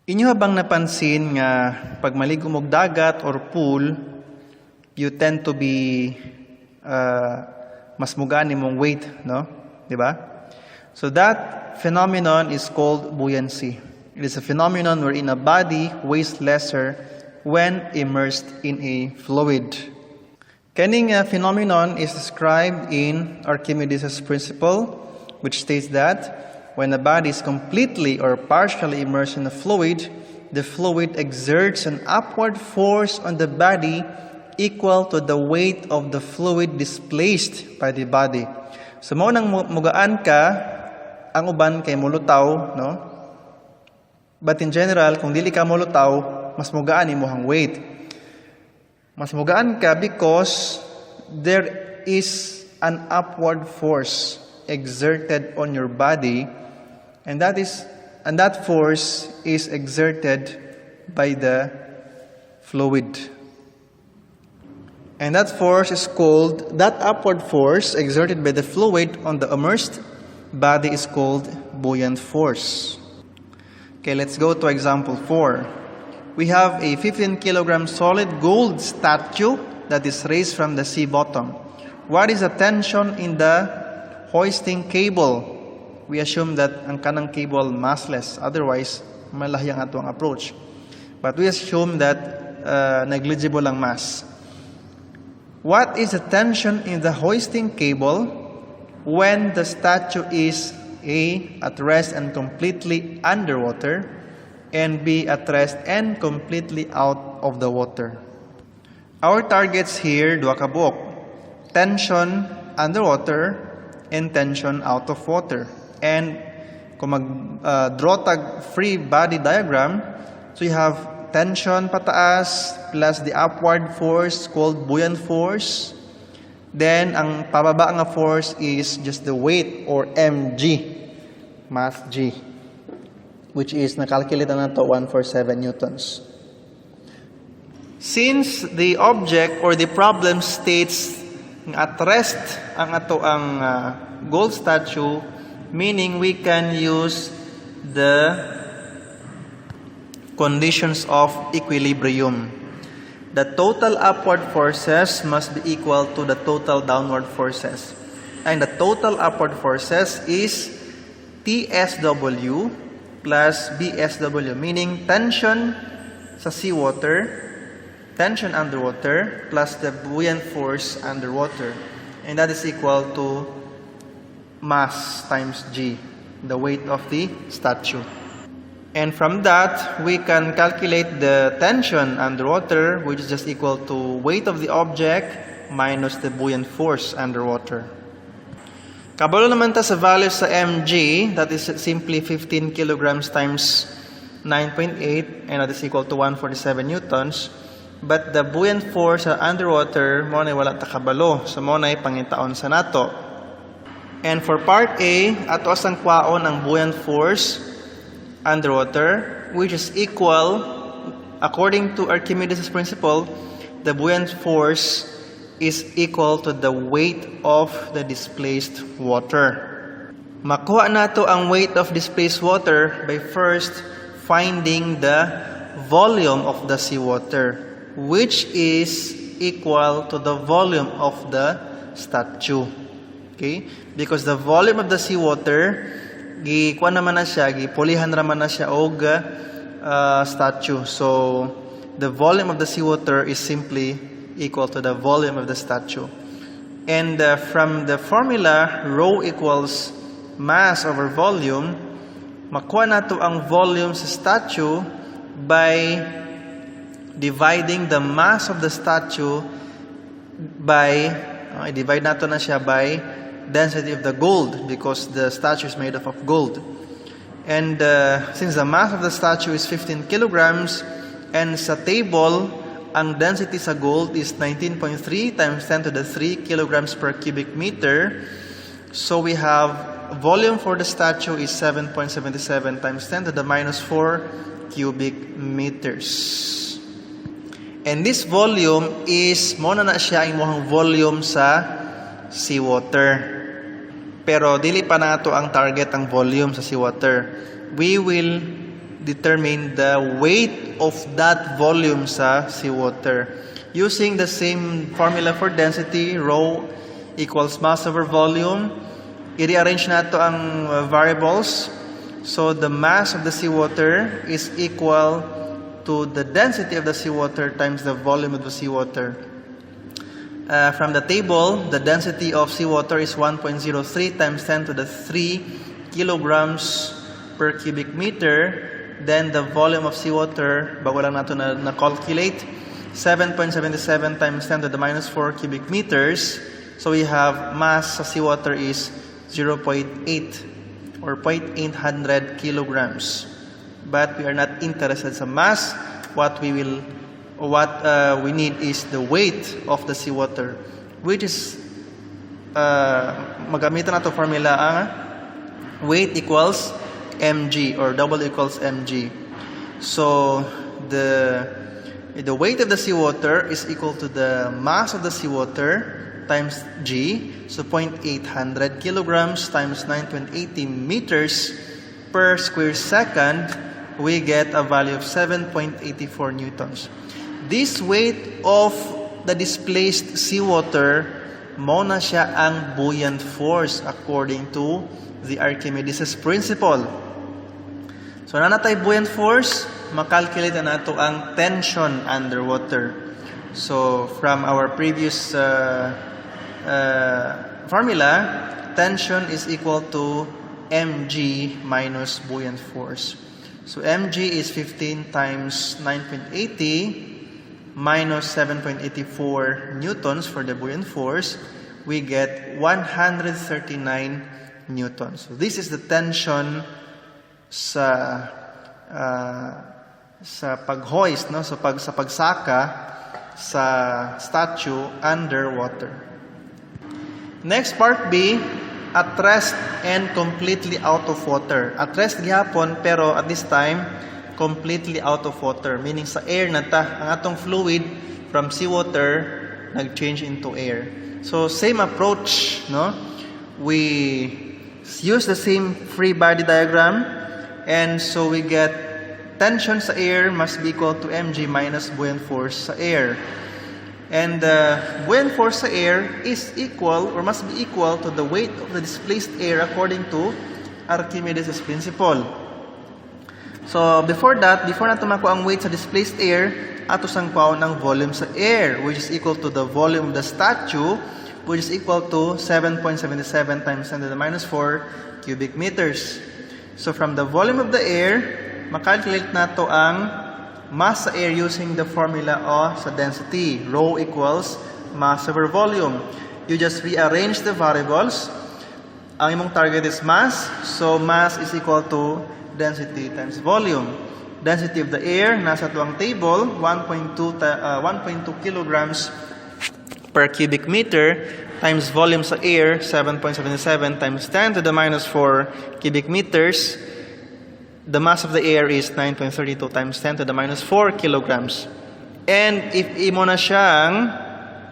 Inyo bang napansin nga pag maligo mog dagat or pool, you tend to be mas mugaan imong weight, no? Di ba? So that phenomenon is called buoyancy. It is a phenomenon wherein a body weighs lesser when immersed in a fluid. Kaning phenomenon is described in Archimedes' principle, which states that when a body is completely or partially immersed in a fluid, the fluid exerts an upward force on the body equal to the weight of the fluid displaced by the body. So mao nang mugaan ka, ang uban kay mulutaw, no? But in general, kung dili ka mulutaw, mas mugaan imong weight. Mas mugaan ka because there is an upward force exerted on your body, and that force is exerted by the fluid. And that force is called, that upward force exerted by the fluid on the immersed body is called buoyant force. Okay, let's go to example 4. We have a 15 kilogram solid gold statue that is raised from the sea bottom. What is the tension in the hoisting cable? We assume that ang kanang cable massless, otherwise malahi ang atong approach. But we assume that negligible ang mass. What is the tension in the hoisting cable when the statue is A, at rest and completely underwater, and B, at rest and completely out of the water? Our targets here, duha ka buok. Tension underwater and tension out of water. And kung mag-draw tag free body diagram, so you have tension pataas plus the upward force called buoyant force. Then, ang pababa nga force is just the weight or mg, mass g, which is nakalculate na to 147 newtons. Since the object or the problem states at rest ang ato ang gold statue, meaning we can use the conditions of equilibrium. The total upward forces must be equal to the total downward forces. And the total upward forces is TSW plus BSW, meaning tension sa seawater, tension underwater, plus the buoyant force underwater. And that is equal to mass times G, the weight of the statue. And from that, we can calculate the tension underwater, which is just equal to weight of the object minus the buoyant force underwater. Kabalo naman ta sa value sa mg, that is simply 15 kilograms times 9.8, and that is equal to 147 newtons. But the buoyant force underwater, mo na wala ta kabalo, so mo na pangitaon sa nato. And for part A, ato asang kwaon ang buoyant force underwater, which is equal, according to Archimedes' principle, the buoyant force is equal to the weight of the displaced water. Makuha nato ang weight of displaced water by first finding the volume of the seawater, which is equal to the volume of the statue. Okay? Because the volume of the seawater, gikuan naman na siya, gipulihan naman na siya og statue. So, the volume of the seawater is simply equal to the volume of the statue. And from the formula, rho equals mass over volume, makuha nato ang volume sa statue by dividing the mass of the statue by, divide nato na siya by density of the gold, because the statue is made up of gold. And since the mass of the statue is 15 kilograms, and sa table, ang density sa gold is 19.3 times 10 to the 3 kilograms per cubic meter. So we have volume for the statue is 7.77 times 10 to the minus 4 cubic meters. And this volume is, mo na siya ang volume sa seawater. Pero dili pa nato ang target ang volume sa seawater. We will determine the weight of that volume sa seawater. Using the same formula for density, rho equals mass over volume, i-rearrange nato ang variables. So the mass of the seawater is equal to the density of the seawater times the volume of the seawater. From the table, the density of seawater is 1.03 times 10 to the 3 kilograms per cubic meter. Then the volume of seawater, bago lang nato na-calculate, 7.77 times 10 to the minus 4 cubic meters. So we have mass sa seawater is 0.8 or 0.800 kilograms. But we are not interested sa mass. What we need is the weight of the seawater, which is magamitan nato formula ang weight equals mg or W equals mg. So the weight of the seawater is equal to the mass of the seawater times g. So 0.800 kilograms times 9.80 meters per square second, we get a value of 7.84 newtons. This weight of the displaced seawater, mo na siya ang buoyant force according to the Archimedes' principle. So na natay buoyant force, makalculate na nato ang tension underwater. So from our previous formula, tension is equal to mg minus buoyant force. So mg is 15 times 9.80 minus 7.84 newtons for the buoyant force. We get 139 newtons. So this is the tension sa pag-hoist, no? Sa pagsaka sa statue underwater. Next, part B, at rest and completely out of water. At rest gihapon, pero at this time, completely out of water. Meaning sa air na ta, ang atong fluid from seawater, nag-change into air. So, same approach, no? We use the same free body diagram, and so we get tension sa air must be equal to mg minus buoyant force sa air. And the buoyant force sa air is equal or must be equal to the weight of the displaced air according to Archimedes' principle. So before nato makuha ang weight sa displaced air, ato sang kuhaon ang volume sa air, which is equal to the volume of the statue, which is equal to 7.77 times 10 to the minus 4 cubic meters. So from the volume of the air, makalculate nato ang mass sa air using the formula sa density. Rho equals mass over volume. You just rearrange the variables. Ang imong target is mass. So mass is equal to density times volume. Density of the air, nasa to ang table, 1.2 kilograms per cubic meter times volume sa air, 7.77 times 10 to the minus 4 cubic meters. The mass of the air is 9.32 times 10 to the minus 4 kilograms. And if imo na siyang,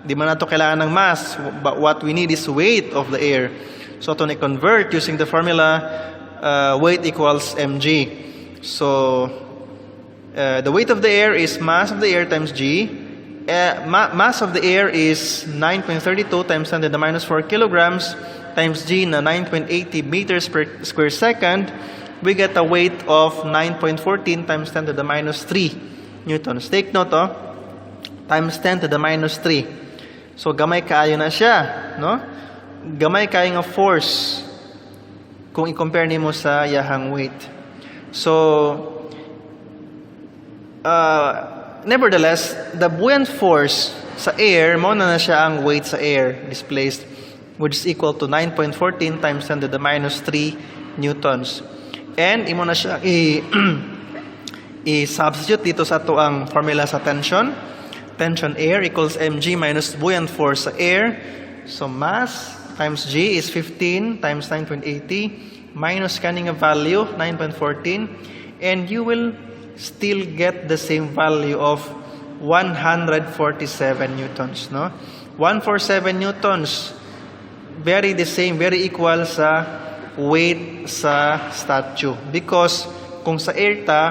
di man nato kailangan ng mass, but what we need is weight of the air. So to convert using the formula, weight equals mg. So the weight of the air is mass of the air times g. Mass of the air is 9.32 times 10 to the minus 4 kilograms times g na 9.80 meters per square second. We get a weight of 9.14 times 10 to the minus 3 newtons. Take note, times 10 to the minus 3. So gamay kaayo na siya, no? Gamay kaayo nga force kung i-compare nimo sa yahang weight. So nevertheless, the buoyant force sa air, mo na siya ang weight sa air displaced, which is equal to 9.14 times 10 to the minus 3 newtons. And imo na siya i-substitute dito sa ato ang formula sa tension. Tension air equals mg minus buoyant force sa air. So mass times g is 15 times 9.80 minus kaning value 9.14, and you will still get the same value of 147 newtons, no? 147 newtons, very the same, very equal sa weight sa statue, because kung sa air ta,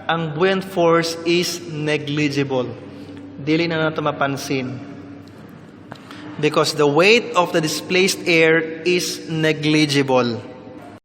ang buoyant force is negligible. Dili na nato mapansin. Because the weight of the displaced air is negligible.